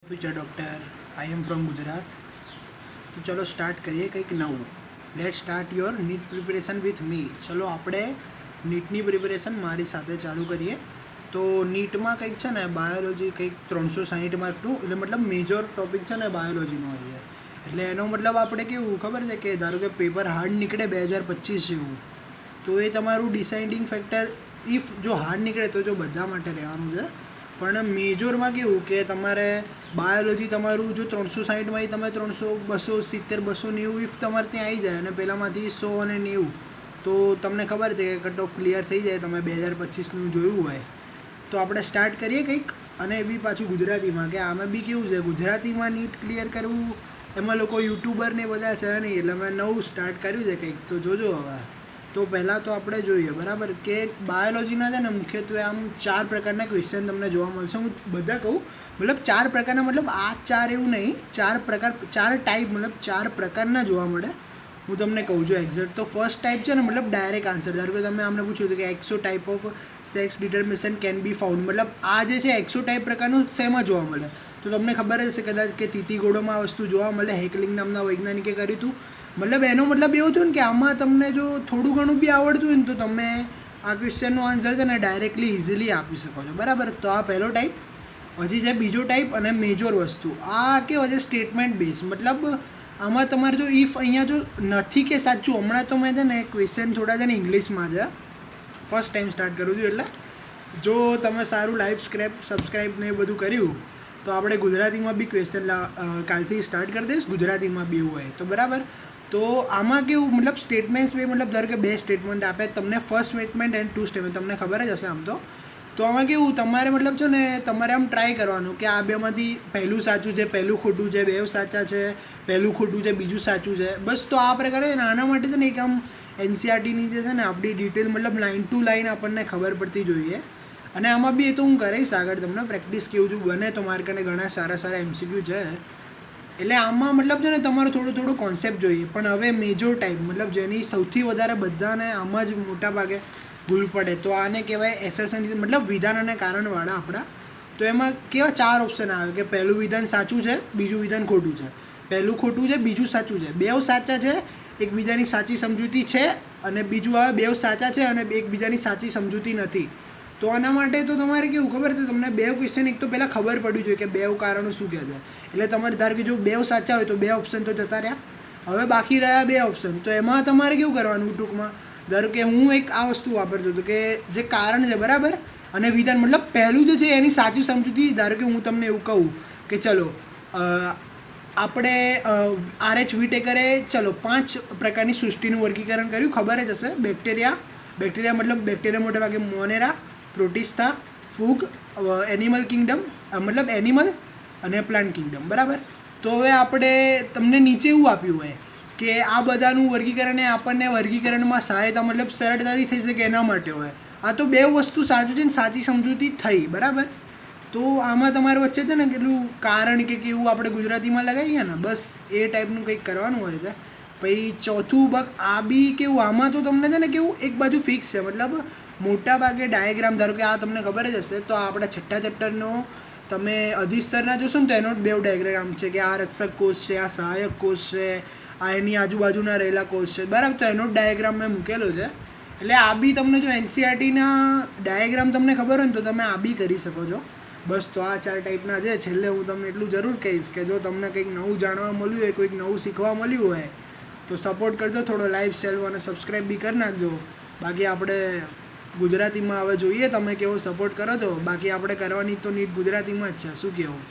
Future doctor I am from Gujarat. તો ચલો start કરીએ કંઈક નવું. Let start your NEET preparation with me. ચલો આપણે નીટની પ્રિપેરેશન મારી સાથે ચાલુ કરીએ. તો નીટમાં કંઈક છે ને બાયોલોજી કંઈક 360 માર્કનું, એટલે મતલબ મેજર ટોપિક છે ને બાયોલોજીનો હોય છે. એટલે એનો મતલબ આપણે કેવું ખબર છે કે ધારો કે પેપર હાર્ડ નીકળે 2025 જેવું, તો એ તમારું ડિસાઇડિંગ ફેક્ટર ઇફ જો હાર્ડ નીકળે તો જો બધા માટે રહેવાનું છે. પણ મેજરમાં કેવું કે તમારે બાયોલોજી તમારું જો 360માંથી તમે 300 270 290 ઇફ તમારે ત્યાં આવી જાય અને પહેલાંમાંથી 100 અને 90, તો તમને ખબર છે કે કટ ઓફ ક્લિયર થઈ જાય. તમે 2025નું જોયું હોય તો આપણે સ્ટાર્ટ કરીએ કંઈક. અને એ બી પાછું ગુજરાતીમાં, કે આમાં બી કેવું છે ગુજરાતીમાં નીટ ક્લિયર કરવું, એમાં લોકો યુટ્યુબર ને બધા છે નહીં, એટલે મેં નવું સ્ટાર્ટ કર્યું છે કંઈક. તો જોજો હવે. તો પહેલાં તો આપણે જોઈએ બરાબર કે બાયોલોજીના છે ને મુખ્યત્વે આમ 4 પ્રકારના ક્વેશ્ચન તમને જોવા મળશે. હું બધા કહું, મતલબ 4 પ્રકારના, મતલબ આ 4 એવું નહીં, 4 પ્રકાર, 4 ટાઈપ, મતલબ 4 પ્રકારના જોવા મળે. હું તમને કહું છું એક્ઝેક્ટ. તો ફર્સ્ટ ટાઈપ છે ને મતલબ ડાયરેક્ટ આન્સર. ધારો કે તમે અમને પૂછ્યું હતું કે XO type of sex determination can be found, મતલબ આ જે છે એક્સો ટાઈપ પ્રકારનું શેમાં જોવા મળે. તો તમને ખબર હશે કદાચ કે તીતીઘોડોમાં આ વસ્તુ જોવા મળે. હેકલિંગ નામના વૈજ્ઞાનિકે કર્યું હતું. મતલબ એનો મતલબ એવું થયું ને કે આમાં તમને જો થોડું ઘણું બી આવડતું હોય ને તો તમે આ ક્વેશ્ચનનો આન્સર છે ને ડાયરેક્ટલી ઇઝીલી આપી શકો છો બરાબર. તો આ પહેલો ટાઈપ. પછી છે બીજો ટાઈપ અને મેજર વસ્તુ. આ કેવો છે સ્ટેટમેન્ટ બેઝ, મતલબ આમાં તમારે જો ઇફ અહીંયા જો નથી કે સાચું, હમણાં તો મેં છે ને ક્વેશ્ચન થોડા છે ને ઇંગ્લિશમાં છે, ફર્સ્ટ ટાઈમ સ્ટાર્ટ કરું છું. એટલે જો તમે સારું લાઈવ સબસ્ક્રાઈબ ને એ બધું કર્યું તો આપણે ગુજરાતીમાં બી ક્વેશ્ચન કાલથી સ્ટાર્ટ કરી દઈશ, ગુજરાતીમાં બી એવું હોય તો બરાબર. તો આમાં કેવું, મતલબ સ્ટેટમેન્ટ્સ બે, મતલબ ધારો કે 2 સ્ટેટમેન્ટ આપે તમને, ફર્સ્ટ સ્ટેટમેન્ટ એન્ડ 2 સ્ટેટમેન્ટ, તમને ખબર જ હશે આમ તો. તો આમાં કેવું તમારે મતલબ છે ને તમારે આમ ટ્રાય કરવાનું કે આ બેમાંથી પહેલું સાચું છે, પહેલું ખોટું છે, 2 સાચા છે, પહેલું ખોટું છે, બીજું સાચું છે, બસ. તો આ પ્રકારે આના માટે છે ને એક આમ NCERTની જે છે ને આપણી ડિટેલ, મતલબ લાઇન ટુ લાઇન આપણને ખબર પડતી જોઈએ. અને આમાં બી એ તો હું કરાવીશ આગળ તમને પ્રેક્ટિસ કેવું જો બને તો. મારે કને ઘણા સારા MCQ છે, એટલે આમાં મતલબ છે ને તમારો થોડો કોન્સેપ્ટ જોઈએ. પણ હવે મેજર ટાઈપ, મતલબ જેની સૌથી વધારે બધાને આમાં જ મોટા ભાગે ભૂલ પડે, તો આને કહેવાય એસર્શન, મતલબ વિધાન અને કારણવાળા આપણા. તો એમાં કેવા 4 ઓપ્શન આવે કે પહેલું વિધાન સાચું છે, બીજું વિધાન ખોટું છે, પહેલું ખોટું છે, બીજું સાચું છે, 2 સાચા છે, એકબીજાની સાચી સમજૂતી છે, અને બીજું આવે 2 સાચા છે અને એકબીજાની સાચી સમજૂતી નથી. તો આના માટે તો તમારે કેવું ખબર છે, તમને 2 ક્વેશ્ચન એક તો પહેલાં ખબર પડવી જોઈએ કે 2 કારણો શું કહે છે. એટલે તમારે ધારો કે જો 2 સાચા હોય તો 2 ઓપ્શન તો જતા રહ્યા, હવે બાકી રહ્યા 2 ઓપ્શન. તો એમાં તમારે કેવું કરવાનું ટૂંકમાં, ધારો કે હું એક આ વસ્તુ વાપરતો હતો કે જે કારણ છે બરાબર, અને વિધાન, મતલબ પહેલું જે છે એની સાચી સમજૂતી. ધારો કે હું તમને એવું કહું કે ચલો આપણે RH વિટેકરે ચલો 5 પ્રકારની સૃષ્ટિનું વર્ગીકરણ કર્યું, ખબર જ હશે. બેક્ટેરિયા મતલબ બેક્ટેરિયા મોટે ભાગે મોનેરા, પ્રોટિસ્ટા, ફૂગ, એનિમલ કિંગડમ, મતલબ એનિમલ અને પ્લાન્ટ કિંગડમ બરાબર. તો હવે આપણે તમને નીચે એવું આપ્યું હોય કે આ બધાનું વર્ગીકરણ એ આપણને વર્ગીકરણમાં સહાયતા, મતલબ સરળતાથી થઈ શકે એના માટે હોય. આ તો 2 વસ્તુ સાચું છે ને સાચી સમજૂતી થઈ બરાબર. તો આમાં તમારે વચ્ચે છે ને કેટલું કારણ કે કેવું આપણે ગુજરાતીમાં લગાવીએ ને, બસ એ ટાઈપનું કંઈક કરવાનું હોય છે. પછી ચોથું ભાગ આ બી કેવું, આમાં તો તમને છે ને કેવું એક બાજુ ફિક્સ છે, મતલબ મોટા ભાગે ડાયાગ્રામ. ધારો કે આ તમને ખબર જ હશે, તો આ આપણા 6થા ચેપ્ટરનો તમે અધિસ્તરના જોશો ને તો એનો 2 ડાયાગ્રામ છે કે આ રક્ષક કોષ છે, આ સહાયક કોષ છે, આ એની આજુબાજુના રહેલા કોષ છે બરાબર. તો એનો ડાયાગ્રામ મેં મૂકેલો છે. એટલે આ બી તમને જો NCERTના ડાયાગ્રામ તમને ખબર હોય ને તો તમે આ બી કરી શકો છો. બસ. તો આ 4 ટાઈપના છે. છેલ્લે હું તમને એટલું જરૂર કહીશ કે જો તમને કંઈક નવું જાણવા મળ્યું હોય, કોઈક નવું શીખવા મળ્યું હોય તો સપોર્ટ કરજો, થોડો લાઈવ શેર અને સબસ્ક્રાઈબ બી કરી નાખજો. બાકી આપણે ગુજરાતીમાં હવે જોઈએ તમે કેવો સપોર્ટ કરો છો. બાકી આપણે કરવાની તો નીટ ગુજરાતીમાં જ છે, શું કહેવું.